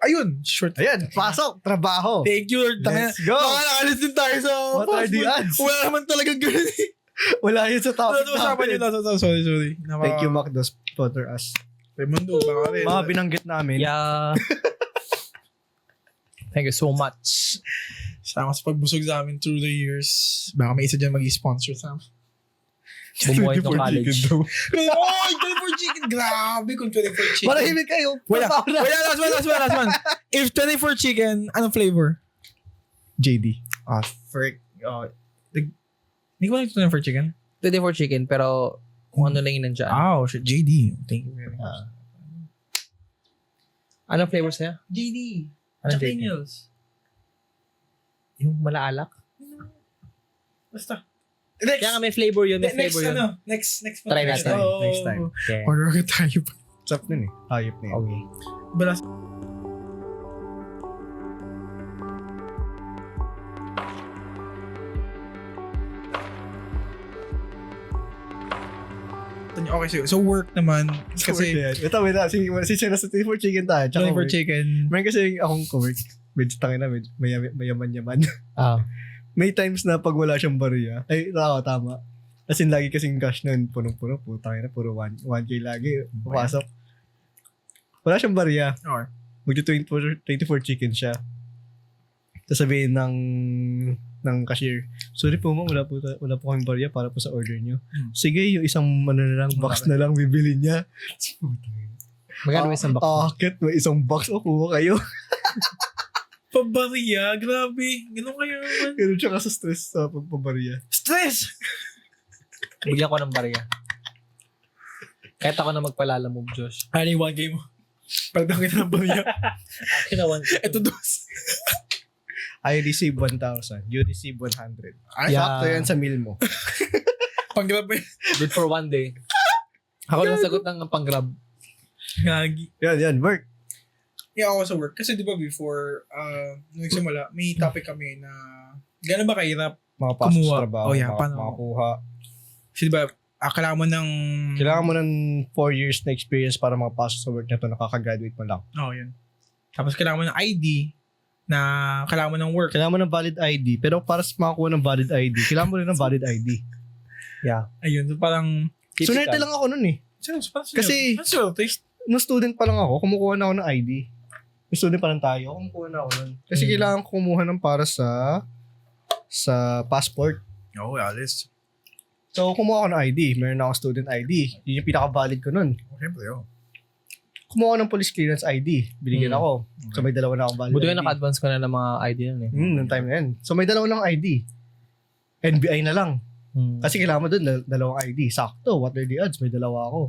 Ayun, short. Ayan, pasok, trabaho. Thank you, Lord. Let's go. Nakakalis din tayo sa What are the odds? Wala naman talagang ganun eh. Wala yun sa topic Usapan namin. yun. Sorry. Thank you, Mac, dos sponsor us. Raimundo, baka rin. Mga binanggit namin. Yeah. Thank you so much. Sama sa pagbusog sa amin through the years. Baka may isa dyan mag-sponsor sa amin. Bumuhay ng college. Oy, 24 chicken. Grabe kung 24 chicken. Marahimik kayo. Wala, Trabaho na. last one. If 24 chicken, anong flavor? JD. Frick. Hindi ko lang ito 24 chicken. 24 chicken, pero kung ano lang yun nandyan. Oh, shit. JD. Thank you very much. Anong flavor sa'yo? JD. Anong Jack JD? Daniels. Yung malaalak? Basta. Kaya nga may flavor yun, may flavor yun. Next Try natin. Next time. Okay. Order agad tayo. Chop nun eh. Hayop na yun. Okay. Balas. Okay, so work naman. Kasi Ito, wait na. Since nasa 24 chicken tayo. Tsaka 24 work. chicken. Meron kasi akong co-work. Medyo tangin na. Medyo mayaman-yaman. Ah. May times na pag wala siyang bariya. Ay, tama. As in, lagi kasing cash nun. Punong-puno. Putangin na. Puro 1K lagi. Papasok. Wala siyang bariya. Or? Magti 24 chicken siya. Sasabihin ng cashier, sorry po ma'am, wala po kaming barya para po sa order nyo. Sige, yung isang box na lang bibili niya. Magkano isang box? Akit, may isang box. O, kuha kayo. Pabariya? Grabe. Ganun kayo naman. Ganun siya sa stress sa pagpabariya. Stress! Bigyan ko ng barya. Kahit ako na magpalalamove, Josh. Ano yung 1K mo? Pagdang kita ng bariya. Kinawan ko. Ito dos. I receive 1,000. You receive 100. Ay, Yeah. Sakto yan sa meal mo. Pang-grab eh. Good for one day. Ako lang sagot ng pang-grab. Gagi. Yan. Work. Yeah, ako sa work. Kasi di ba before, nung nagsimula, may topic kami na gano'n ba kahirap? Mga pasok Kumuha. sa trabaho. Oh, yeah, paano? Makakuha. Kasi di ba, kailangan mo ng... Kailangan mo ng 4 years na experience para makapasok sa work na to. Nakaka-graduate mo lang. Oh, yun. Tapos kailangan mo ng ID na kailangan mo ng work. Kailangan mo ng valid ID. Pero para sa makakuha ng valid ID, kailangan mo rin ng valid ID. Yeah. Ayun, so parang... Sunerte lang ako nun eh. Kasi- Nung student pa lang ako, kumukuha na ako ng ID. Nung student pa lang tayo, kumukuha na ako nun. Kasi kailangan ko kumuha ng para sa passport. Oo, alis. So, kumuha ako ng ID. Meron ako student ID. Yun yung pinaka-valid ko nun. Siyempre, oh. Kumuha ako ng police clearance ID. Binigyan ako. So, may dalawa na akong valid Buti ID. nga naka-advance ka na ng mga ID nun eh. Nung time na yan. So, may dalawa ng ID. NBI na lang. Kasi kailangan mo dun, dalawang ID. Sakto, what are the odds? May dalawa ako.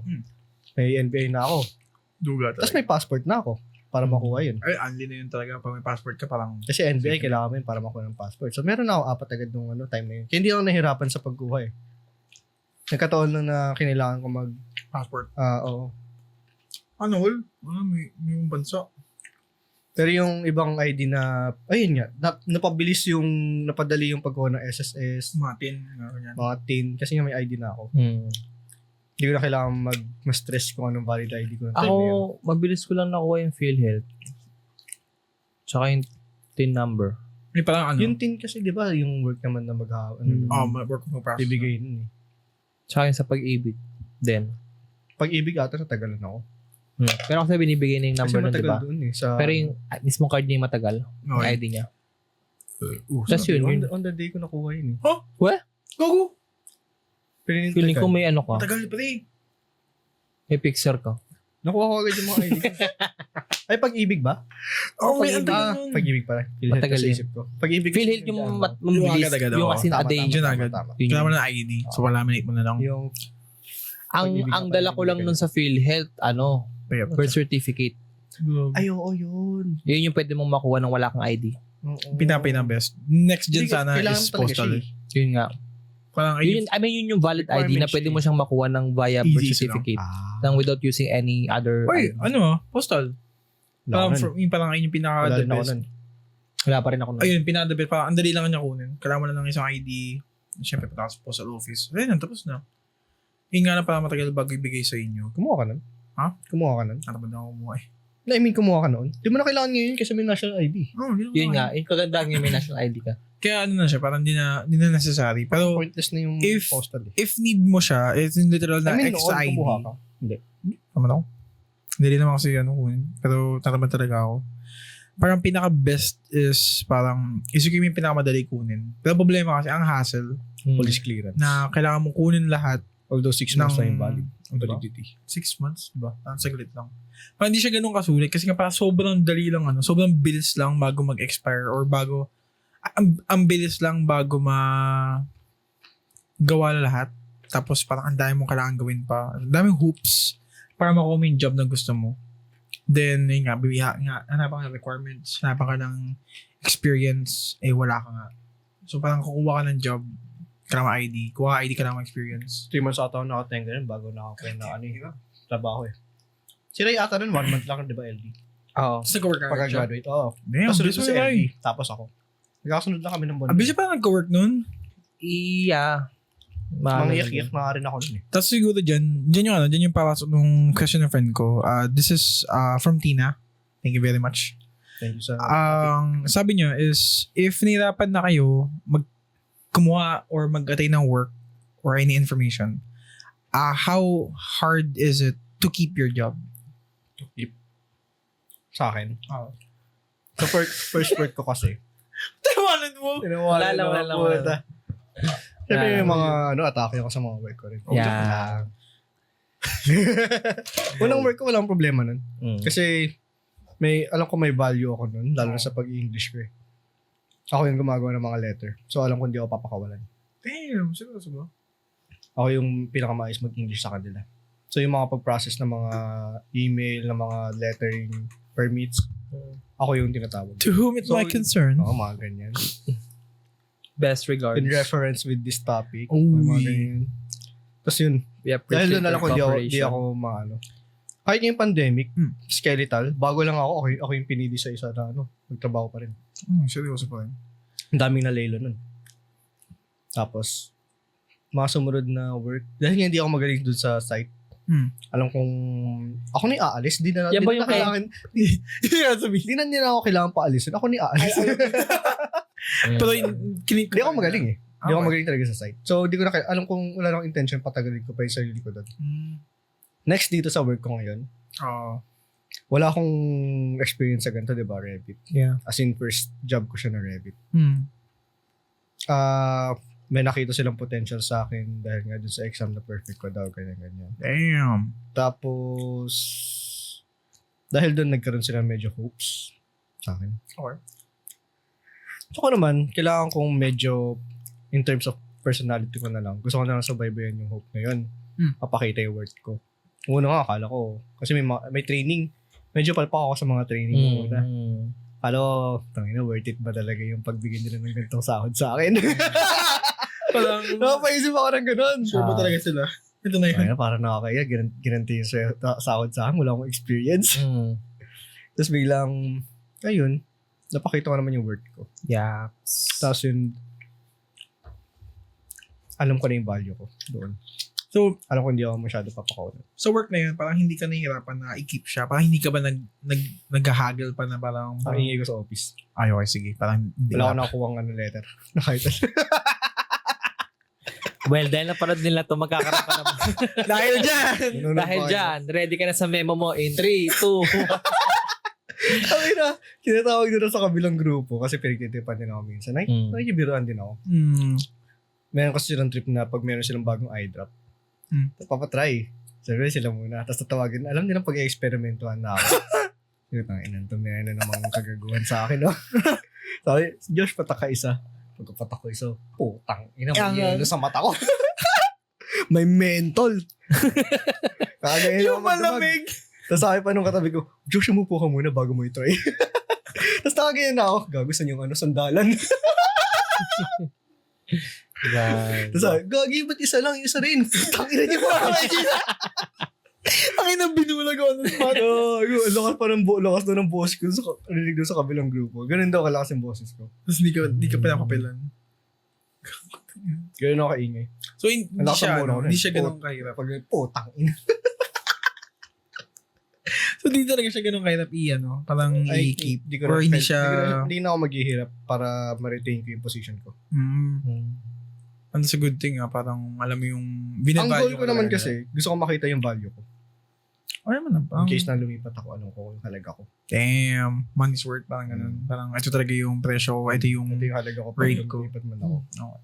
May NBI na ako. Duga Tapos may passport na ako para makuha yun. Ay, unli na yun talaga. Pag may passport ka, parang... Kasi NBI kailangan mo yun para makuha ng passport. So meron na ako 4 agad nung time na yun. Kaya hindi ako nahirapan sa pagkuha eh. Nagkataon lang na kinailangan ko mag... Passport. Oo. Ano, hol? May bansa. Pero yung ibang ID na... Ayun nga. Napadali yung pagkuha ng SSS. Matin. Ganyan. Mga tin. Kasi nga may ID na ako. Hindi ko na kailangan ma-stress kung anong valid ID ko. Ako, mabilis ko lang nakuha yung PhilHealth. Tsaka yung TIN number. May parang ano? Yung tin kasi di ba yung work naman na Work mo process. bibigay nun eh. Tsaka yung sa pag-ibig. Then. Pag-ibig ata natagalan ako. Pero kasi binibigay na yung Kasi number nun, matagal diba? doon eh. Sa, Pero yung mismong card niya yung matagal. Yung ID niya. Tapos yun. on the day ko nakuha yun eh. Gogo! Feeling ko may ano ka. Matagal pa rin. May picture ka. Nakuha ko agad yung mga ID ko. Ay, pag-ibig ba? Oh, may Pag-ibig. antagal nun. Pag-ibig pala. Matagal yun. Isip ko. Pag-ibig. PhilHealth yung mabilis. agad-agad, Yung oo. as in a day. Diyan agad. Tama. Yun Kailangan mo yun. na ng ID. So, laminate mo na lang. Yung Ang dala ko lang nun sa PhilHealth, birth certificate. ay, oo, yun. Yun yung pwede mong makuha nang wala kang ID. Pinapay ng best. Next gen sana Kailangan is talaga postal. siya eh. Yun nga. Parang Yun, yun yung valid ID na Requirements pwede eh. mo siyang makuha ng via Easy birth lang. certificate. Nang without using any other Uy, ID. postal. Wala Parang yung parang ayun yung pinaka Wala the rin ako best. nun. Wala pa rin ako nun. Ayun, pinaka the best. Parang ang dali lang niya kunin. Kailangan mo lang ng isang ID. Siyempre, pataka sa postal office. Ayun, tapos na. Yung nga na parang matagal bago ibigay sa inyo. Kumuha ka nun? Ha? Kumuha ka nun? Natamad na ako kumuha eh. I mean, kumuha ka noon. Di mo na kailangan ngayon kasi may national ID. Oh, Yun nga, yung kagandahan nga may national ID ka. Kaya ano na siya, parang di na necessary. Pero Pointless na yung if- postal eh. if need mo siya, it's in literal na I mean, extra noon ID. kumuha ka. Tama ako? Hindi rin naman kasi kunin. Pero tataman talaga ako. Parang pinaka-best is parang isipin mo yung pinakamadali kunin. Pero problema kasi ang hassle Police clearance. na kailangan mong kunin lahat Although 6 months na yung valid. validity. 6 months, diba? Ang saglit lang. Parang hindi siya ganun kasulit kasi nga parang sobrang dali lang sobrang bilis lang bago mag-expire or bago ang bilis lang bago gawa lahat. Tapos parang ang dami mong kailangan gawin pa. Ang daming hoops para makuha mo yung job na gusto mo. Then, yun nga, hanapan ka ng requirements, hanapan ka ng experience, wala ka nga. So parang kukuha ka ng job, kailangan ID. Kuha ka ID, kailangan experience. 3 months ata ako nakatenga rin bago nakakuha na trabaho eh. Si Ray ata rin 1 month lang, di ba, LD? Oo. Tapos nag-work ka agad siya. Pagka-graduate, oo. Damn, Tapos sunod bilis ko mo si yun, LD. Tapos ako. Nagkakasunod lang kami ng buwan. Abis siya pa nag-work nun. Iya. Mangiyak-iyak na rin ako nun eh. Tapos siguro dyan yung papasok nung question ng friend ko. This is from Tina. Thank you very much. Thank you sa... Sabi niyo is, if nahirapan na kayo kumuha or mag-attain ng work or any information, how hard is it to keep your job? sa akin. Oh. So first work ko kasi. Tawanan mo! Wala lang. Siyempre yung mga atake ako sa mga work ko rin. Yeah. Unang work ko walang problema nun. Mm. Kasi alam ko may value ako nun, lalo na sa pag-English ko eh. Ako yung gumagawa ng mga letter. So alam ko hindi ako papakawalan. Damn, seryoso ba? Ako yung pinakamaayos mag-English sa kanila. So yung mga pag-process ng mga email, ng mga lettering permits, ako yung tinatawag. To whom it So, might concern. Oo, mga ganyan. Best regards. In reference with this topic. Uy. Mga ganyan. Tapos yun, We appreciate dahil doon alam ko, di cooperation. ako maano. Kahit yung pandemic, skeletal, bago lang ako yung pinili sa isa na magtrabaho pa rin. Seryoso pa rin. Ang daming nalelo nun. Tapos, mga sumunod na work, dahil nga hindi ako magaling dun sa site, alam kong, ako na aalis, di na Yan ba di na yung kailangan, di na nila ako kailangan paalisin, ako ni aalis. Pero Hindi ako magaling eh. Hindi ako Okay. magaling talaga sa site. So, di ko na alam kong wala akong intention patagalin ko pa yung sarili ko doon. Next dito sa work ko ngayon, wala akong experience sa ganito, di ba, Revit. Yeah. As in, first job ko siya na Revit. May nakita silang potential sa akin dahil nga dun sa exam na perfect ko daw, ganyan. Damn. Tapos, dahil doon nagkaroon sila medyo hopes sa akin. Okay. So ko naman, kailangan kong medyo, in terms of personality ko na lang, gusto ko na lang subaybayan yung hope na yun. Papakita yung worth ko. Una nga, akala ko, kasi may training, medyo palpak ako sa mga training mo muna. Akala ko, tangina, worth it ba talaga yung pagbigyan nila ng ganitong sahod sa akin? Parang, Napaisip ako ng ganun. sure ba talaga sila? Ito na yun. Ay, parang nakakaya, ginanti yung sahod sa akin, wala akong experience. Tapos biglang, ayun, napakita ko naman yung worth ko. Yeah. Tapos yun, alam ko na yung value ko doon. So, Alam ko hindi ako masyado papakawalan. sa work na yun, parang hindi ka nahihirapan na i-keep siya. Parang hindi ka ba naghahagel pa na parang... Ang ingay ko sa office. Ay, okay, sige. Parang hindi Wala ako na. nakakuha ng letter. Nakita. Well, dahil napanood nila to, magkakaroon ka naman. Dahil dyan! Dahil dyan, ready ka na sa memo mo in 3, 2. Ay na, kinatawag nila sa kabilang grupo kasi pinagtitipan din ako minsan. Nakikibiruan din ako. Meron kasi silang trip na pag meron silang bagong eye drop, papatry. Sabi sila muna. Tapos tatawagin, alam nilang pag-experimentuhan na ako. Inanto meron na namang kagaguhan sa akin. No? Sabi, Josh, patak ka isa. Pagkapatak ko isa, putang, ina mo yelo sa mata ko. May mentol. Kagaya Yung malamig! Tapos sabi pa nung katabi ko, Josh, umupo ka muna bago mo i-try. Tapos nakagayan na ako, gago, saan yung sandalan? Tapos sabi, gagi, ba't isa lang? Isa rin. Tangina niyo pa. Ang ina binulag ako ng spot. Lakas pa lakas doon ng boss ko. Rinig doon sa kabilang grupo. Ganun daw kalakas yung boses ko. Tapos hindi ka pinakapilan. Ganun ako kaingay. So, hindi Alakas siya, ang muna ko hindi rin. siya ganun kahirap. Pag putang ina. So, di talaga siya ganun kahirap parang i-keep. Or hindi siya... Hindi na ako maghihirap para ma-retain ko yung position ko. And that's a good thing parang alam mo yung Ang binavalue goal ko naman kasi, gusto ko makita yung value ko. Ay, naman In case na lumipat ako, alam ko yung halaga ko. Damn, money's worth, parang ganun. Parang ito talaga yung presyo ko, ito yung Ito yung halaga ko. rate Pag ko. lumipat man ako. Okay.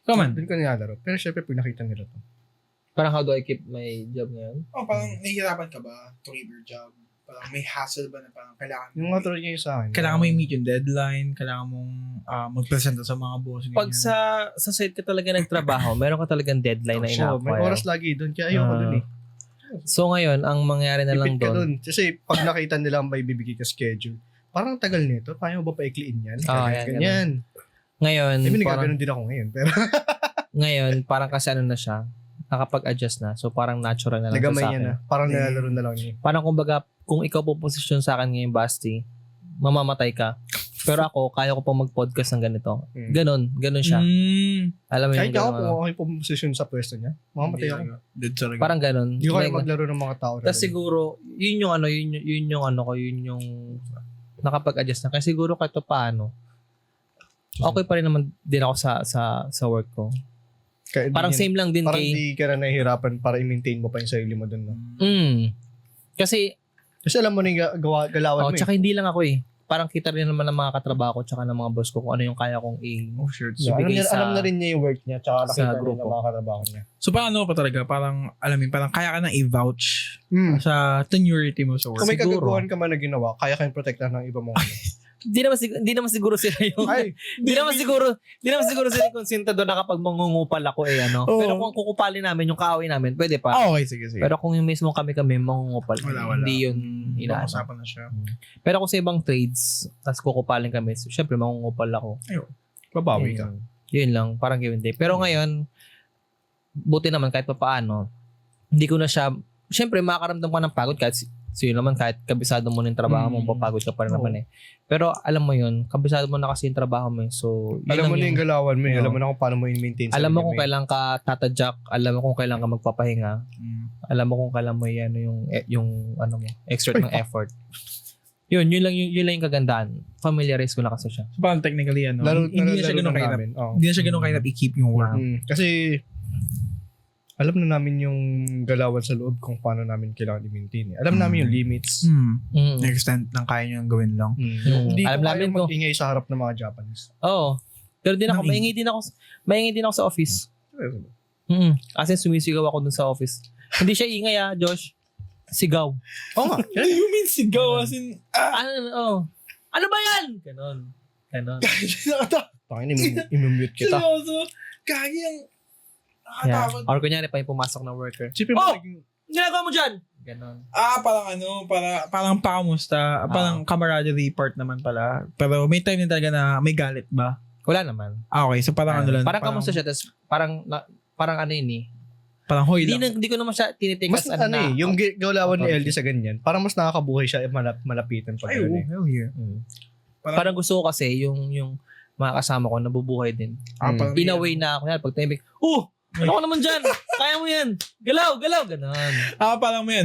So man, Doon ko nilalaro. Pero syempre, pag nakita nila to. Parang how do I keep my job ngayon? parang nahihirapan ka ba to keep your job? Parang may hassle ba na parang kailangan Yung mga tulad niya yung sa akin. kailangan mo i-meet yung deadline, kailangan mong mag-present sa mga boss. Pag sa site ka talaga nagtrabaho, meron ka talagang deadline na So, may ina-acquire. oras lagi doon. Kaya ayoko doon eh. So ngayon, ang mangyayari na lang Ipit ka doon, doon. Kasi pag nakita nila may bibigay ka schedule, parang tagal nito. Paano mo ba paikliin yan? Ganyan. ngayon, I mean, parang, gaganon din ako ngayon. Pero ngayon, parang kasi ano na siya, nakapag-adjust na. So parang natural na lang nagamay sa niya akin. na. Parang nilalaro na lang niya. Parang kumbaga, kung ikaw po posisyon sa akin ngayon, Basti, mamamatay ka. Pero ako, kaya ko pa mag-podcast ng ganito. Ganon siya. Alam mo Kahit yung ako ganon, kung okay po posisyon sa pwesto niya, mamamatay ako. parang ganon. Hindi ko kaya Like, maglaro ng mga tao. tas siguro, yun yung nakapag-adjust na. Kasi siguro kahit pa paano, okay pa rin naman din ako sa work ko. Parang same lang din parang kay... hindi ka na nahihirapan para i-maintain mo pa yung sarili mo dun. No? Kasi, Kasi alam mo na yung galawan mo tsaka hindi lang ako eh. Parang kita rin naman ng mga katrabaho ko tsaka ng mga boss ko kung ano yung kaya kong ibigay alam na rin niya yung work niya tsaka sa nakita rin grupo. ng mga katrabaho niya. So, paano pa talaga? Parang, parang kaya ka na i-vouch sa tenuity mo sa work. Kung may Siguro. kagaguhan ka man na ginawa, kaya kayong protektahan ng iba mong ano. Hindi naman siguro sila yung... Ay, Hindi naman siguro sila yung konsentador na kapag mangungupal ako Oo. Pero kung kukupalin namin yung kaaway namin, pwede pa. Okay, sige. Pero kung yung mismo kami mangungupal, Wala. hindi yun Inaano. inaano. na siya. Pero kung sa ibang trades, tas kukupalin kami, so, syempre mangungupal ako. babawi ka. Yun lang, parang give and take. Pero ngayon, buti naman kahit pa paano, hindi ko na siya, syempre makakaramdam ka ng pagod kahit yun naman, kahit kabisado mo na yung trabaho mo, papagod ka pa rin naman eh. Pero alam mo yun, kabisado mo na kasi yung trabaho mo eh. So, yun Alam mo lang na yung galawan mo, Oo. alam mo na kung paano mo i-maintain alam mo sarili kung mo. kailan ka tatadyak, alam mo kung kailan ka magpapahinga, alam mo kung kailan mo yan yung ano mo, exert ng effort. Yun lang yung kagandahan. Familiarize ko na kasi siya. So, parang technically, hindi na siya ganun kahirap. namin. Oo. Hindi na siya ganun kahirap i-keep yung work. Kasi alam na namin yung galawan sa loob kung paano namin kailangan i-maintain. Alam namin yung limits. Extent ng kaya nyo gawin lang. Hindi Alam ko namin kaya ko. mag-ingay sa harap ng mga Japanese. Oo. Pero maingay din ako sa office. Kasi sumisigaw ako dun sa office. Hindi siya ingay Josh. Sigaw. Oo nga. What do you mean sigaw? As in, Ano ba yan? Ganon. Tangin, i-mute kita. seryoso. Kagi ang Yeah. nakakatakot. Or kunyari pa yung pumasok na worker. Sipin mo, Ginagawa mo dyan! Ganon. Parang pakamusta. Parang camaraderie part naman pala. Pero may time din talaga na may galit ba? Wala naman. Okay, so parang ano lang. Parang kamusta siya, tapos parang ano yun eh. Parang hoy lang. Hindi ko naman siya tinitikas mas yung galawan ni LD sa ganyan, parang mas nakakabuhay siya malapitan pa. Ay, ganun eh. Parang gusto ko kasi yung mga kasama ko nabubuhay din. Parang In a way na ako, pag timing, ano ko naman dyan? Kaya mo yan. Galaw, ganon. parang may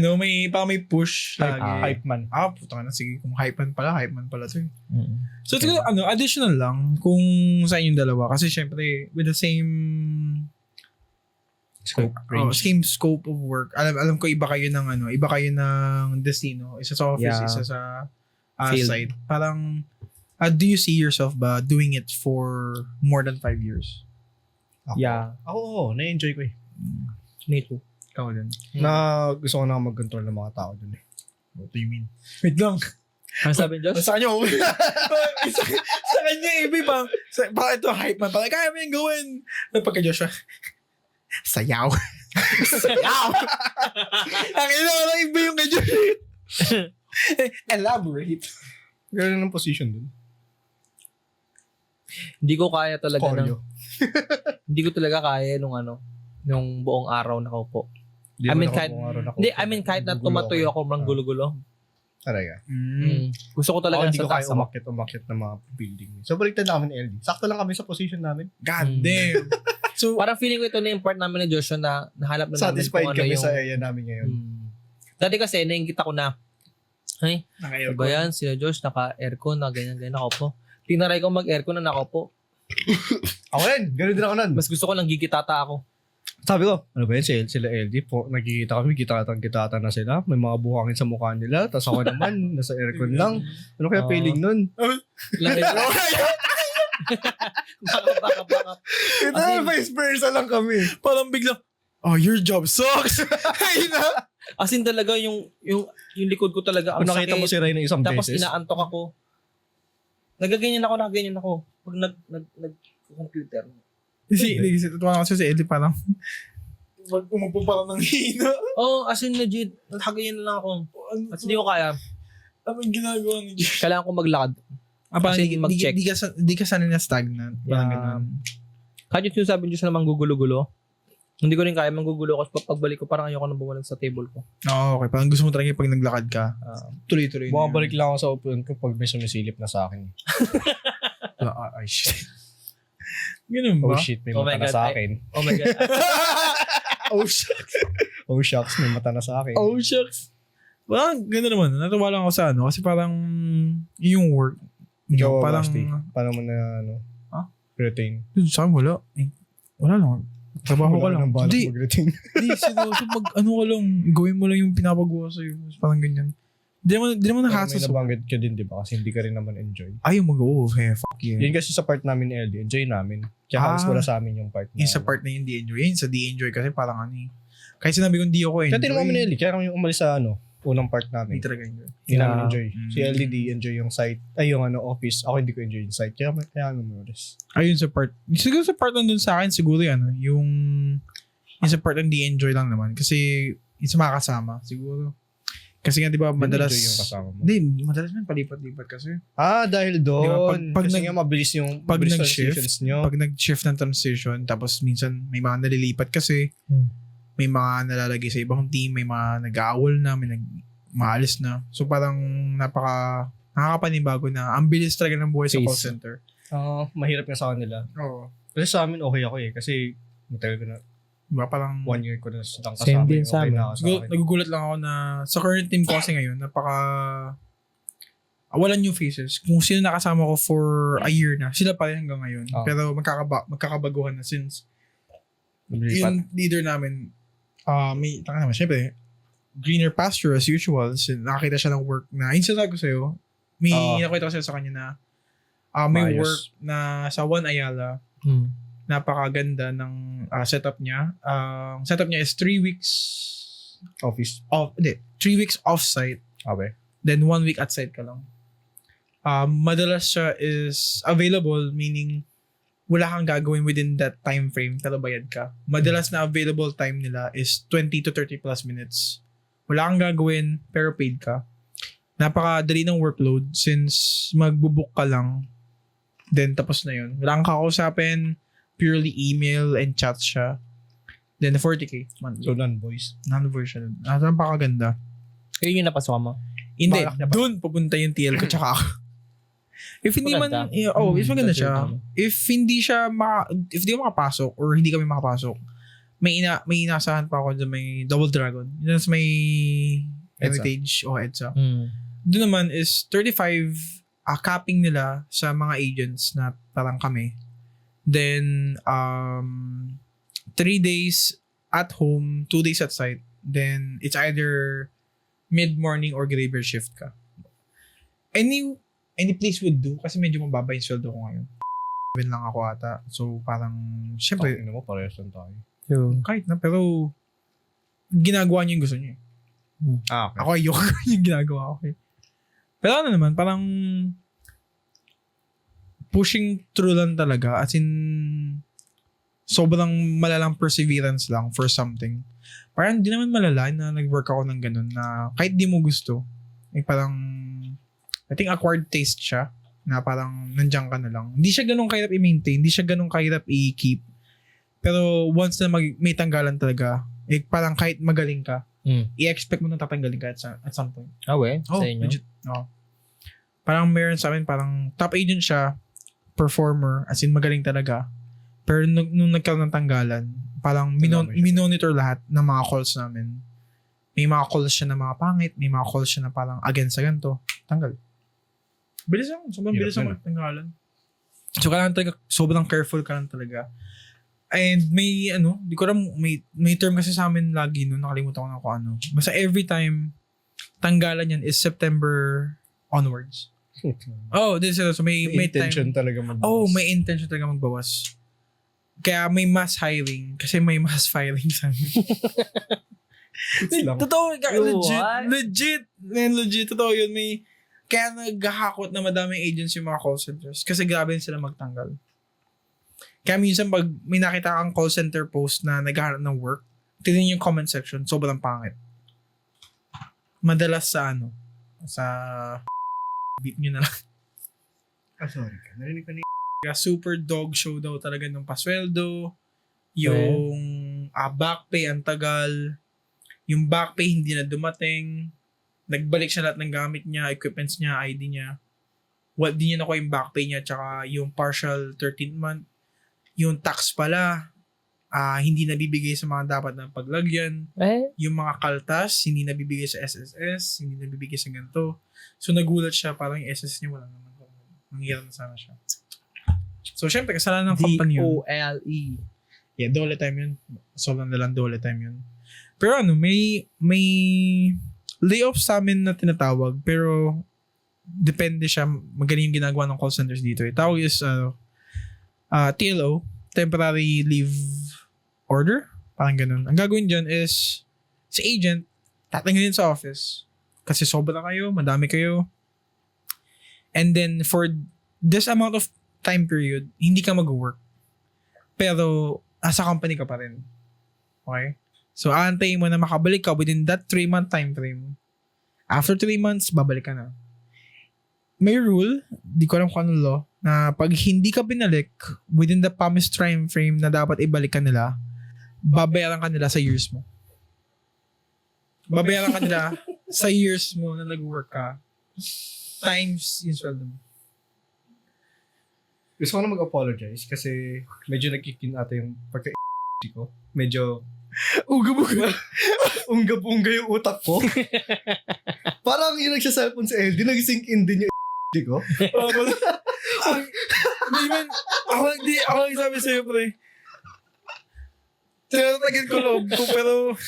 parang may push. Hype man. Puta na, sige, kung hype man pala to. So, siguro, additional lang kung sa inyong dalawa. Kasi, syempre, with the same same scope of work. Alam ko, iba kayo ng destino. Isa sa office, Yeah. isa sa Field. site. Parang, do you see yourself ba doing it for more than 5 years? Yeah. Oo, na-enjoy ko eh. Me too. Ikaw din. Na gusto ko na mag-control ng mga tao dun eh. What do you mean? Wait lang. Ano sabi Josh? Sa kanya, sa kanya, iba bang, baka ito hype man. Parang, kaya mo yung gawin. Pagka-Joshua, sayaw. Sayaw! Ang ina ko lang, iba yung kay Joshua. Elaborate. Ganun ang position dun. Hindi ko kaya talaga Koryo. hindi ko talaga kaya nung buong araw nakaupo. Kahit na tumatuyo ako ng gulo-gulo. Talaga. Gusto ko talaga Hindi sa ko kaya taas ako. umakyat ng mga building. So, baliktad na kami ni LD. Sakto lang kami sa position namin. God damn. So, Parang feeling ko ito na yung part namin ni Joshua na nahanap na namin Satisfied kung ano kami yung... sa area namin ngayon. Dati kasi, naingit ako na Ay, Naka-aircon. ba yan? Sila Josh, naka-aircon na ganyan-ganyan ako po. Tinaray ko mag-aircon na nakaupo. Ako rin, gano'n din ako nun. Mas gusto ko lang gigitata ako. Sabi ko, ano ba yun, sila LD po, nagkikita kami, kitata na sila, may mga buhangin sa mukha nila, tapos ako naman, nasa aircon lang. Ano kaya feeling nun? Baka. Ito, vice versa lang kami. Parang biglang, oh, your job sucks. Ayun na. As in talaga, yung likod ko talaga, ang Kung nakita mo sakit. si Ray ng isang Tapos beses, inaantok ako. Nagaganyan ako. Pag nag-computer. Kasi tuwa kasi si Eddie parang, umupo parang ng hina. Oh, as in legit, naghaganyan na lang ako. At hindi ko kaya. Anong ginagawa ni Josh? Kailangan ko maglakad. Parang Kasi mag-check. Di ka sanay na stagnant. Parang Yeah. ganun. Kahit yung sinasabi nyo siya na manggugulo-gulo, hindi ko rin kaya manggugulo kasi pagbalik ko parang ayoko na bumalik sa table ko. Oo, okay. Parang gusto mo talaga pag naglakad ka, tuloy-tuloy na bumabalik lang ako sa upuan ko pag may sumisilip na sa akin. Ay, shit. Ganun Oh ba? shit, may Oh my mata na God, sa akin. Oh my God. Oh, shit. Oh shucks, may mata na sa akin. Oh, shucks. Parang gano'n naman. Natuwa lang ako sa ano. Kasi parang yung work. Ikaw, Parang, Basti, paano mo na, retain? dude, sa akin wala. Wala lang. Trabaho ko lang. Wala nang balak Hindi, mag-retain. hindi. Seryoso, ano ka lang. Gawin mo lang yung pinapagawa sa'yo. Parang ganyan. Di naman Pero may nakasa. nabanggit ka din, di ba? Kasi hindi ka rin naman enjoy. Ayaw mag-go. Fuck yeah. Yun kasi sa part namin ni LD, enjoy namin. Kaya halos wala sa amin yung part na. Yung sa part na yung di-enjoy. Yun sa di-enjoy kasi parang ano eh. Kahit sinabi kong di ako enjoy. Kaya tinanong kami ni LD, kaya kami umalis sa unang part Hindi namin. talaga enjoy. Hindi namin enjoy. Mm. Si LD di enjoy yung site, ay yung office. Ako hindi ko enjoy yung site. Kaya kami umalis. Ayun sa part. Siguro sa part nandun sa akin, siguro yan. Yung sa part na di-enjoy lang naman. Kasi yung sa mga kasama, siguro. Kasi nga, di ba, madalas... Enjoy yung kasama mo. Hindi, madalas man palipat-lipat kasi. Dahil doon. Di ba, pag kasi nag- nga mabilis yung pag mabilis nag-shift, transitions nyo. Pag nag-shift ng transition, tapos minsan may mga nalilipat kasi, may mga nalalagay sa ibang team, may mga nag-aawol na, may maalis na. So parang nakakapanibago na ang bilis talaga ng buhay sa Face. call center. Mahirap nga sa kanila. Oo. Kasi sa amin okay ako eh. Kasi matagal ko na, Diba parang... 1 year ko na silang Same kasama. din sa Okay amin. na ako sa Siguro, akin. nagugulat lang ako na sa current team ko kasi ngayon, walang new faces. Kung sino nakasama ko for a year na, sila pa rin hanggang ngayon. Oh. Pero magkakabaguhan na since Lumipat. yung leader namin, syempre, greener pasture as usual. So, nakakita siya ng work na, yun sinasabi ko sa'yo, may nakita ko sa'yo sa kanya na may Maayos. work na sa One Ayala, napakaganda ng setup niya. Setup niya is 3 weeks Office. 3 weeks off-site, Okay. then 1 week at-site ka lang. Madalas siya is available, meaning wala kang gagawin within that time frame pero bayad ka. Madalas na available time nila is 20 to 30 plus minutes. Wala kang gagawin pero paid ka. Napakadali ng workload since magbubook ka lang, then tapos na yun. Wala kang kakausapin, purely email and chat siya. Then 40K monthly. So, non-voice. Non-version. Napakaganda. Yun yung napasok mo. Hindi, Balak niya pa. doon pupunta yung TL ko tsaka ako. If hindi Maganda. man, if maganda siya. If hindi siya, if hindi ko makapasok or hindi kami makapasok, may inasahan pa ako dyan, may Double Dragon. Yun sa may Heritage o EDSA. Doon naman is 35 capping nila sa mga agents na parang kami. Then, 3 days at home, 2 days at site. Then, it's either mid-morning or graveyard shift ka. Any place would do kasi medyo mababa yung sweldo ko ngayon. 7 lang ako ata. So, parang, syempre, Ano mo, parehas lang tayo. kahit na, pero, ginagawa niyo yung gusto niyo. Okay. Ako ayoko yung ginagawa ko. Pero ano naman, parang, pushing through lang talaga. As in, sobrang malalang perseverance lang for something. Parang di naman malala na nag-work ako ng ganun na kahit di mo gusto, parang, I think acquired taste siya na parang nandiyan ka na lang. Hindi siya ganun kahirap i-maintain, hindi siya ganun kahirap i-keep. Pero once na may tanggalan talaga, parang kahit magaling ka, i-expect mo na tatanggalin ka at some point. Sa inyo? Legit. Oh. Parang meron sa amin, parang top agent siya, performer, as in magaling talaga. Pero nung nagkaroon ng tanggalan, parang minonitor lahat ng mga calls namin. May mga calls siya na mga pangit, may mga calls siya na parang against sa ganito. Tanggal. Bilis lang. Sobrang bilis lang magtanggalan. So, kailangan talaga, sobrang careful ka lang talaga. And may, di ko alam, may term kasi sa amin lagi no, nakalimutan ko na kung ano. Basta every time, tanggalan yan is September onwards. Oh, this is, so may intention time, talaga magbawas. oh, may intention talaga magbawas. Kaya may mass hiring, kasi may mass firing sa amin. Totoo, legit, totoo yun. Kaya naghahakot na madaming agents yung mga call centers kasi grabe sila magtanggal. Kaya minsan pag may nakita kang call center post na naghahanap ng work, tignan yung comment section, sobrang pangit. Madalas sa sa beep nyo na lang. Sorry ka. Narinig ko ni Super dog show daw talaga ng pasweldo. Yung back pay ang tagal. Yung back pay hindi na dumating. Nagbalik siya lahat ng gamit niya, equipments niya, ID niya. Di niya nakuha yung back pay niya tsaka yung partial 13th month. Yung tax pala, hindi nabibigay sa mga dapat na paglagyan. Yung mga kaltas, hindi nabibigay sa SSS, hindi nabibigay sa ganito. So nagulat siya, parang yung SSS niya wala naman. Nangyayari na sana siya. So syempre, kasalanan ng company yun. DOLE. Yeah, dole time yun. Sobrang nalang dole time yun. Pero may layoffs sa amin na tinatawag, pero depende siya. Magaling yung ginagawa ng call centers dito. Tawag is TLO, Temporary Leave Order. Parang ganun. Ang gagawin dyan is si agent, tatanggalin sa office. Kasi sobra kayo, madami kayo. And then for this amount of time period, hindi ka mag-work. Pero sa company ka pa rin. Okay? So, aantayin mo na makabalik ka within that 3-month time frame. After 3 months, babalik ka na. May rule, di ko alam kung ano law, na pag hindi ka binalik within the promised time frame na dapat ibalik ka nila, babayaran ka nila sa years mo. Babayaran ka nila sa years mo na nag-work ka times yung sweldo mo. Gusto ko na mag-apologize kasi medyo nagkikin ata yung pagka ko. Medyo unggab-unga yung utak ko. Parang yung nagsa-cellphone sa LD, nag-sync in din yung ko. Ako nagsabi sa'yo, pre. Tinatagin ko loob ko, pero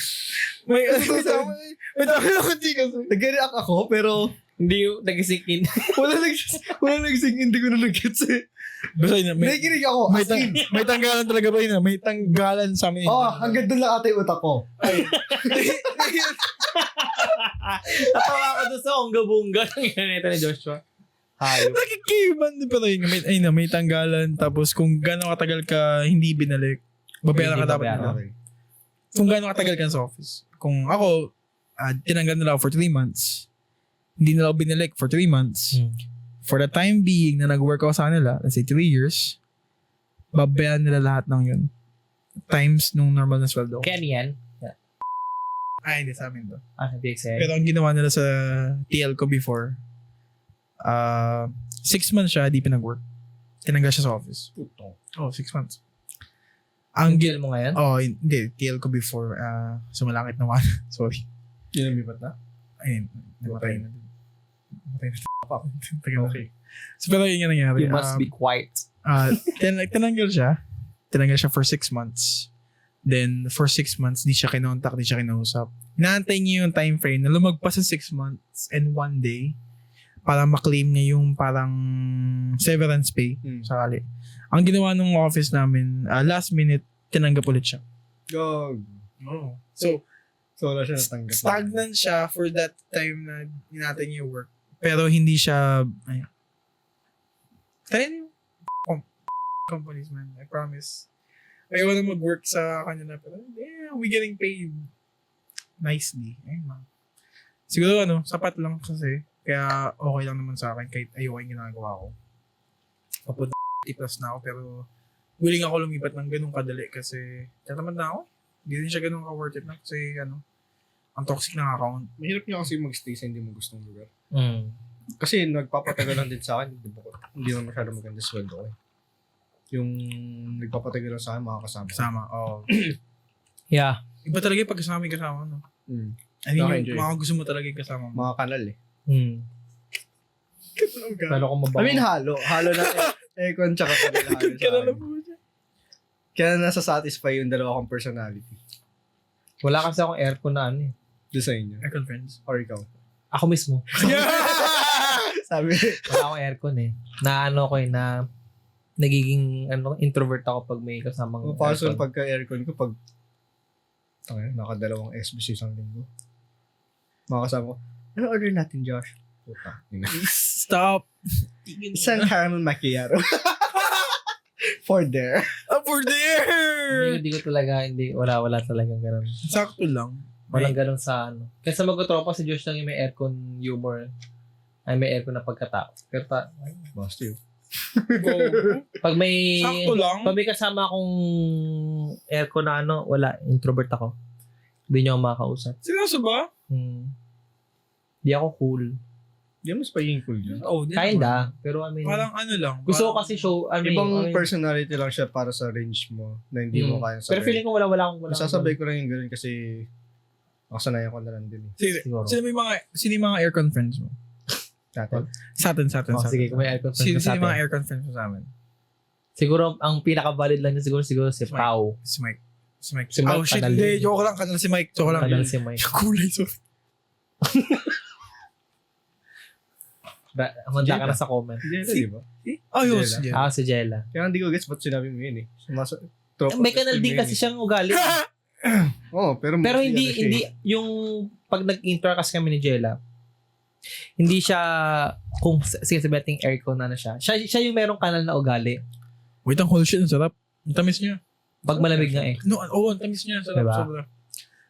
may tama ako di kasi. Nag-react ako, pero Hindi yung nag-sink in. wala nag-sync in, hindi ko na nag-get eh. Basta yun, Nakikinig ako, as in. may tanggalan talaga ba yun? May tanggalan sa amin. Hanggang doon lang ata yung utak ko. Natawa ako doon sa unga-bunga ng ganito ni Joshua. Hayop. Nakikiban din pala yun. May tanggalan. Tapos kung gano'ng katagal ka hindi binalik, babayaran ka dapat nila. Okay. Kung gano'ng katagal ka sa office. Kung ako, tinanggal nila ako for 3 months, hindi nila ako binalik for 3 months. For the time being na nag-work ako sa kanila, let's say 3 years, babayaran nila lahat ng yun. Times nung normal na sweldo. Kaya niyan? Hindi sa amin to. Hindi excited. Pero ang ginawa nila sa TL ko before, 6 months siya, di pinag-work. Tinanggal siya sa office. 6 months. Ang deal mo ngayon? Hindi. TL ko before, sumalangit naman. Sorry. Yun ang bibat na? Ayun. Namatay na din. Namatay na. Okay. So, pero yun yung nangyari. You must be quiet. Tinanggal siya. Tinanggal siya for 6 months. Then, for 6 months, di siya kinontak, di siya kinausap. Inaantay niya yung time frame na lumagpas sa 6 months and 1 day para maklaim niya yung parang severance pay sakali. Ang ginawa ng office namin, last minute, tinanggap ulit siya. Go. Oh. So, wala siya natanggap. Stagnant siya for that time na inatay niya yung work. Pero hindi siya, tayo yung companies, man. I promise. Ayaw na mag-work sa kanya na, pero, we getting paid nicely. Ayun lang. Siguro, sapat lang kasi. Kaya, okay lang naman sa akin kahit ayaw yung ginagawa ko. Papunta 80+ na ako, pero willing ako lumipat ng ganun kadali kasi, tatamad na ako. Hindi rin siya ganun ka-worth it na kasi, ang toxic ng account. Mahirap niya kasi mag-stay sa hindi mo gustong lugar. Kasi nagpapatagal lang din sa akin. Hindi naman masyado maganda sweldo ko. Yung nagpapatagal lang sa akin, mga kasama. Kasama, Yeah. Iba talaga yung pagkasama yung kasama, no? I mean, Okay, yung mga gusto mo talaga yung kasama mo. Mga kanal eh. Pero kung mabango. I mean, halo na aircon tsaka kanal. Kanal po siya. Kaya nasa satisfy yung dalawa kong personality. Wala kasi akong aircon na ano eh. Doon sa inyo. Aircon friends. Or ikaw. Ako mismo. Sabi, Wala akong aircon eh. Na ano ko eh, na nagiging introvert ako pag may kasamang mapasol aircon. pagka-aircon ko pag nakadalawang SBC isang linggo. Makakasama ko, ano order natin, Josh? Puta. Stop. Isang caramel macchiato. For there. For there! Hindi ko talaga, wala talagang ganun. Sakto lang. Walang ganun sa ano. Kaysa magkatropa si Josh lang yung may aircon humor. Ay, may aircon na pagkatao. Pero Basta yun. Go. pag may Sakto lang. pag may kasama akong aircon na ano, wala, introvert ako. Hindi niyo ako makakausap. Seryoso ba? Hindi ako cool. Di mas pagiging cool yun. Oh, Kinda, pero I mean, Parang ano lang. gusto ko kasi show, Ibang personality lang siya para sa range mo na hindi mo kaya Pero feeling ko wala akong Masasabay ko lang yung ganun kasi nakasanayan ko na lang din eh. siguro. Sino yung mga aircon friends mo? Natin. Sa atin. Oh, sige, kung may aircon Sino sa yung mga atin. aircon friends mo sa amin? Siguro, ang pinaka-valid lang niya siguro si Mike. Pao. Si Mike. Si Mike, Oh shit, kanal hindi. yun. Joke lang. Kanal si Mike. Joke lang. Kanal si Mike. Yung kulay. So. Handa ka na sa comment. Hindi, di ba? Oh, yun. Jella. Si Jella. Kaya hindi ko gets ba't sinabi mo yun eh. May kanal din kasi siyang ugali. Oo, pero Pero mostly hindi, ano siya eh. hindi, yung pag nag-interact kasi kami ni Jella, hindi siya, kung sige sabihin aircon na siya. Siya yung merong kanal na ugali. Wait, ang whole shit. Ang sarap. Ang tamis niya. Pag malamig nga eh. No, ang tamis niya. Sarap. Diba? Sobra.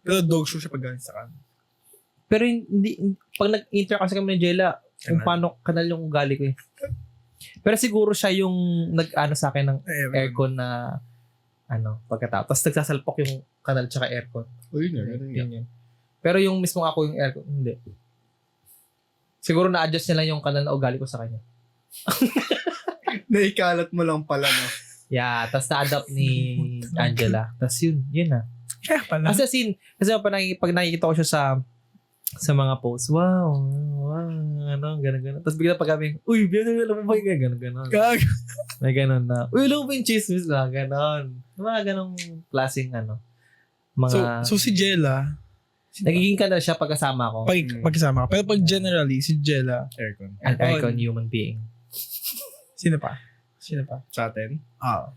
Pero dog show siya pag galing sa kan. Pero hindi, pag nag-interact kasi kami ni Jella, kung paano kanal yung ugali ko eh. Pero siguro siya yung nag-ano sa akin ng aircon na pagkatapos. Tapos nagsasalpok yung kanal tsaka aircon. Uy, ganun nga. Yun. Pero yung mismo ako yung aircon, hindi. Siguro na-adjust niya lang yung kanal na ugali ko sa kanya. Naikalat mo lang pala, no? Yeah, tapos na-adapt ni Angela. Tapos yun na. Kaya pala. Kasi pag nakikita ko siya sa mga posts, wow, gano'n. Tapos bigla pag kami, uy, alam mo ba yung gano'n. Gag. May gano'n na, uy, alam mo ba yung chismis na, gano'n. Mga gano'ng klaseng mga, So si Jella, nagiging kanal siya pag kasama ko. pagkasama ka. Pero pag generally, si Jella, Aircon. An icon human being. sino pa? Sa atin? Ah.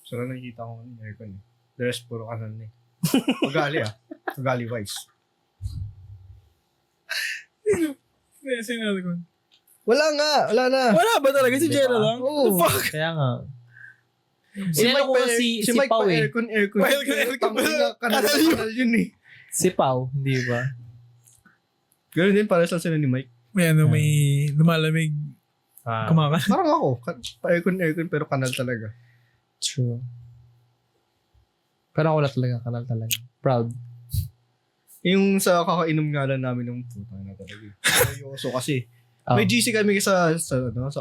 So, nakikita ko ng aircon eh. The rest, puro kanan eh. Ugali Ugali wise. Sino ko? Wala na. Wala ba talaga? Si Jella lang? Oo. The fuck? Kaya nga. Si Inano ko nga si Mike Pao pa eh. aircon. Aircon. Kanal yun eh. Si Pao, hindi ba? Ganun din, para sila ni Mike. May may lumalamig. Kumakan. Parang ako. Pa-aircon pero kanal talaga. True. Pero ako wala talaga, kanal talaga. Proud. Yung sa kakainom nga lang namin ng puta na talaga. Seryoso kasi. Oh. May GC kami sa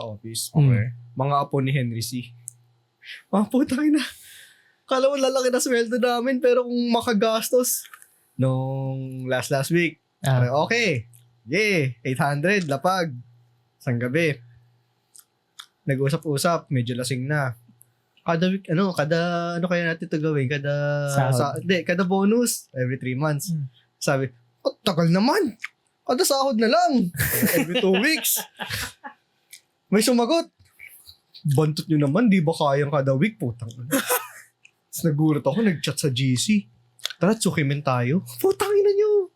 office. Okay. Mga apo ni Henry C. Mga putang na. Kala mo lalaki na sweldo namin pero kung makagastos. Nung last week. Okay. Yeah. 800. Lapag. Isang gabi. Nag-usap-usap. Medyo lasing na. Kada week, kada kaya natin ito gawin? Kada bonus. Every 3 months. Sabi, tagal naman. Kada sahod na lang. Every 2 weeks. May sumagot. Bantot nyo naman, di ba kayang kada week? Putang ina. Tapos nagulat ako, nag-chat sa GC. Tara, Tsukimen tayo. Putang ina nyo.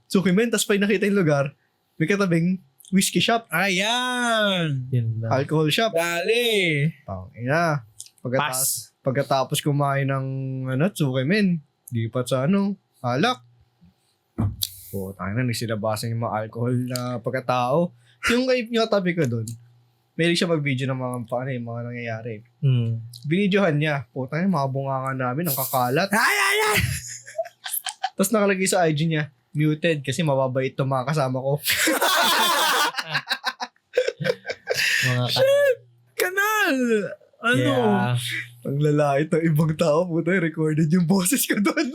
Tsukimen, tapos pa nakita yung lugar, may katabing whiskey shop. Ayan! Yun lang. Alcohol shop. Dali! Putang ina. Pagkatapos kumain ng Tsukimen, di pa sa alak. Putang ina, nagsilabasan yung mga alcohol na pagkatao. Yung tabi ko doon, may siya mag-video ng mga mga nangyayari. Binidyohan niya. Puta niya, mga bunganga namin, ang kakalat. Ay! Tapos nakalagay sa IG niya, muted kasi mababait itong mga kasama ko. Mga Kanal! Ano? Yeah. Ang lalait ng ibang tao, puta, recorded yung boses ko doon.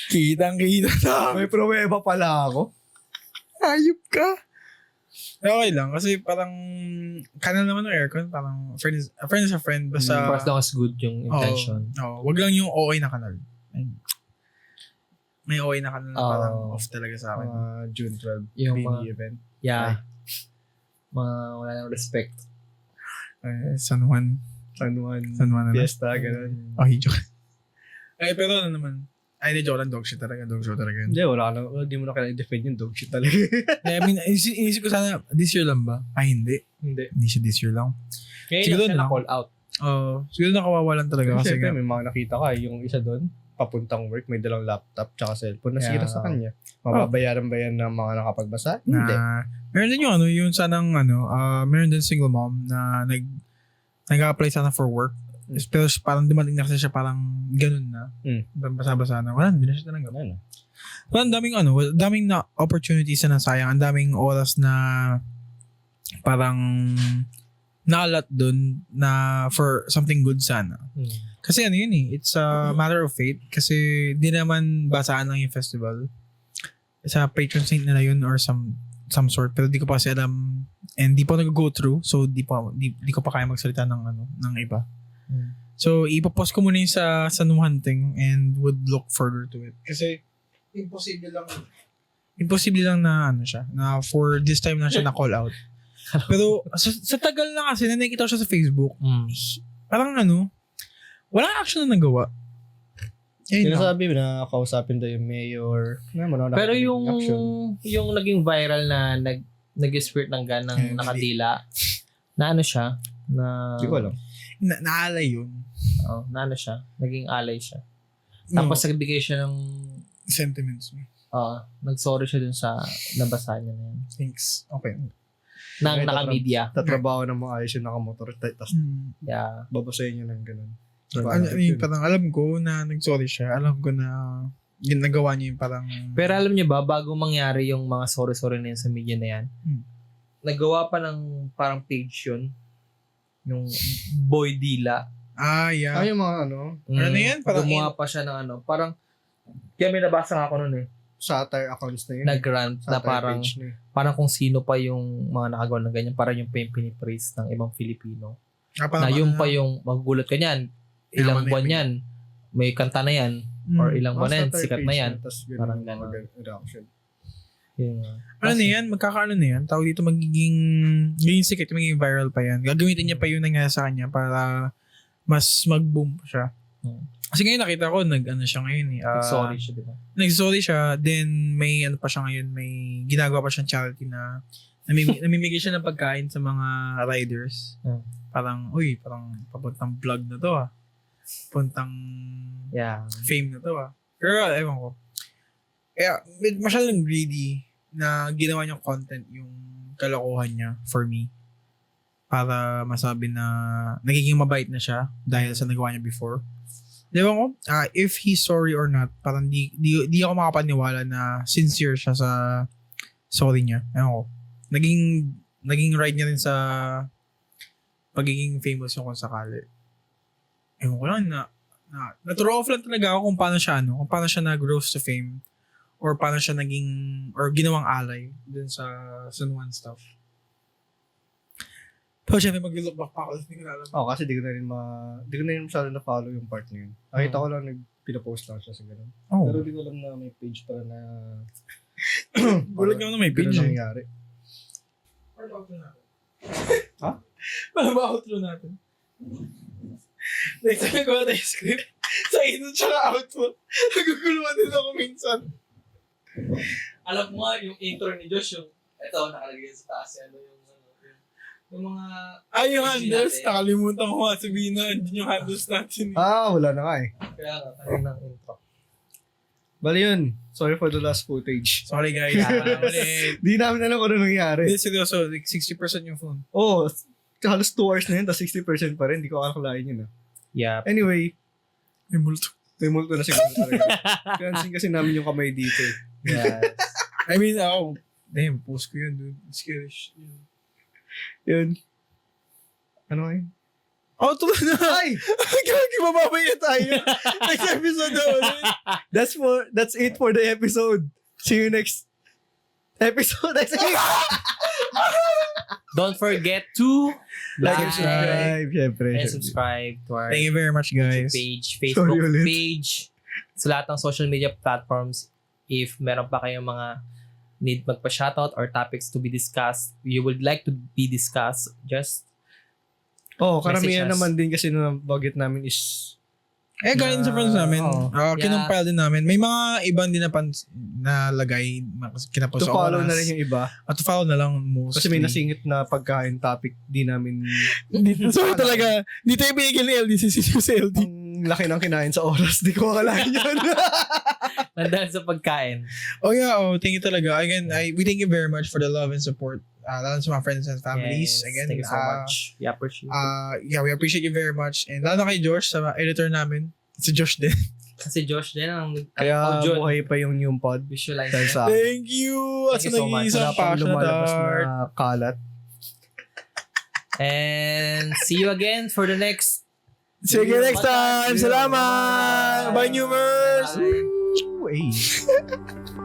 Kitang-kita sa May pruweba pala ako. Ayop ka. Okay lang. Kasi parang, kanal naman ng aircon, parang, a friend is a friend. Basta, For as long as good yung intention. wag lang yung okay na kanal. May okay na kanal na parang Oo. off talaga sa akin. June 12. Yung BD mga- event. Yeah. Wala nang respect. San Juan. San Juan. San Juan na. Fiesta, ganun. Okay, joke. Pero ano naman, hindi joke lang, dog shit talaga. Dog show talaga yun. Hindi, wala ka na. Hindi mo na kailangan i-defend yung dog shit talaga. I mean, inisip ko sana, this year lang ba? Hindi. Hindi. Hindi siya this year lang. Ngayon Siguro lang siya na. na-call out. Siguro nakawawalan talaga kasi Siyempre, nga. may mga nakita ka. Yung isa doon, papuntang work, may dalang laptop tsaka cellphone. Nasira Yeah. sa kanya. Mababayaran ba yan ng mga nakapagbasa? Na, Hindi. meron din yung sanang meron din single mom na nag-apply sana for work. Pero parang dumating na kasi siya parang ganun na. Basa-basa na. Wala, hindi na siya tanggap. Ano? Well, daming na opportunities na nasayang. Ang daming oras na parang naalat dun na for something good sana. Kasi yun it's a matter of fate. Kasi di naman basaan lang yung festival. Sa patron saint nila yun or some sort. Pero di ko pa kasi alam and di pa nag-go through. So di ko pa kaya magsalita ng iba. So ipopost ko muna yung sa San Juan thing and would look further to it. Kasi imposible lang na siya. Na for this time lang siya na call out. Pero sa tagal na kasi na nakikita ko siya sa Facebook. Parang walang action na nagawa. Sinasabi na kausapin daw yung mayor. Pero yung naging viral na nag-spirit ng ganang nakadila, na siya, na... Hindi ko alam. Naalay yun. Na siya, naging alay siya. Tapos nagbigay siya ng... Sentiments mo. Nag-sorry siya dun sa nabasa niya na yun. Thanks. Okay. Nang naka-media. Tatrabaho ng mga ayos yung nakamotor. Tapos Yeah. babasahin niya ng ganun. Parang alam ko na nag-sorry siya. Alam ko na ginagawa niya yung parang... Pero alam niyo ba, bago mangyari yung mga sorry-sorry na yun sa media na yan, nagawa pa ng parang page yun, yung Boy Dila. Yeah. Yung mga Ano yan? Parang gumawa pa siya ng parang, kaya may nabasa nga ako nun satire accounts na yun. nag-rant na Satire parang, page na yun. parang kung sino pa yung mga nakagawa ng ganyan, parang yung pinipraise ng ibang Filipino. Na yung pa yung magugulat ka niyan, ilang buwan yan, may kanta na yan, or ilang buwan na yan, Satire sikat page na yan. Tapos Parang ganun ganun. mga reaction. Yun. Ano na yan? Magkakaano na yan? Tawag dito magiging sikat, magiging viral pa yan. Gagamitin niya pa yung nangyari sa kanya para mas mag-boom pa siya. Kasi ngayon nakita ko, siya ngayon eh. Sorry siya, diba? Nag-sorry siya, then may pa siya ngayon, may ginagawa pa siyang charity na namimigay siya ng pagkain sa mga riders. Parang papuntang vlog na to Papuntang Yeah. fame na to Pero ewan ko. Kaya masyadong greedy na ginawa niyang content yung kalokohan niya for me. Para masabi na nagiging mabait na siya dahil sa nagawa niya before. Ewan ko, if he's sorry or not, parang di ako makapaniwala na sincere siya sa sorry niya. Ewan ko. Naging right niya rin sa pagiging famous yung kung sakali. Ewan ko lang na-throw off lang talaga ako kung paano siya nag-rose to fame or paano siya or ginawang alay dun sa San Juan stuff. Pero syempre mag-look back pa ako. Hindi ko na alam. Kasi di ko na rin masyado na-follow yung part na yun. Nakita ko lang pinapost lang siya sa ganun. Pero di ko alam na may page pala na Gulat nga na may page. ganun nangyari. Paano ba outro natin? Ha? Paano ba outro natin? Next time nagawa tayo script. Sa intro tsaka outro. Naguguluhan din ako minsan. Alam mo nga, yung intro ni Josh, ito, nakalagay sa taas, yung mga... Yung handles. Nakalimutan ko nga sabihin na yun yung handles natin. Wala na nga eh. Kaya nga, tayo ng intro. Bali yun. Sorry for the last footage. Sorry guys. Ulit. Di namin alam kung ano nangyari. Hindi, seryoso. Like 60% yung phone. Halos 2 hours na yun, tapos 60% pa rin. Di ko akalain yun. Yeah. Anyway, May multo. may multo na siguro talaga. Pinansin kasi namin yung kamay dito. Yeah. I mean, damn, post ko yun, dude. Scary shit. Yun. Ano yun? Auto na. Ay! Gagi, mababay na tayo. Next episode na ulit. That's it for the episode. See you next episode. Next week. Don't forget to Like and subscribe, syempre. and subscribe to our Thank you very much, guys. page, Sorry Facebook ulit. page, sa lahat ng social media platforms. If meron pa kayong mga need magpa-shoutout or topics to be discussed, you would like to be discussed, just Karamihan Message us. naman din kasi na budget namin is Galing sa friends namin. Oo. Kinumpile din namin. May mga ibang din nalagay, kinapost to sa follow oras. na rin yung iba. At to follow na lang mostly. Kasi may nasingit na pagkain topic di namin Sorry talaga. Dito yung binigil ni LD, si LD. ang laki ng kinain sa oras. Di ko akalain yun. nandahil sa pagkain. Thank you talaga. Again, we thank you very much for the love and support. Lalo sa mga friends and families. Yes, Again, thank you so much. We appreciate it. we appreciate you very much. And lalo na kay Josh, sa editor namin. Si Josh din. Kasi Josh din ang Kaya audio buhay pa yung new pod. visualize Dahil niya. sa Thank you! At Thank sa you so much. nag-iisang wala pang passionate lumalabas heart. na kalat. And see you again for the next Sige, next time! Salamat! Bye, Newmers! Bye. Ooh, eh.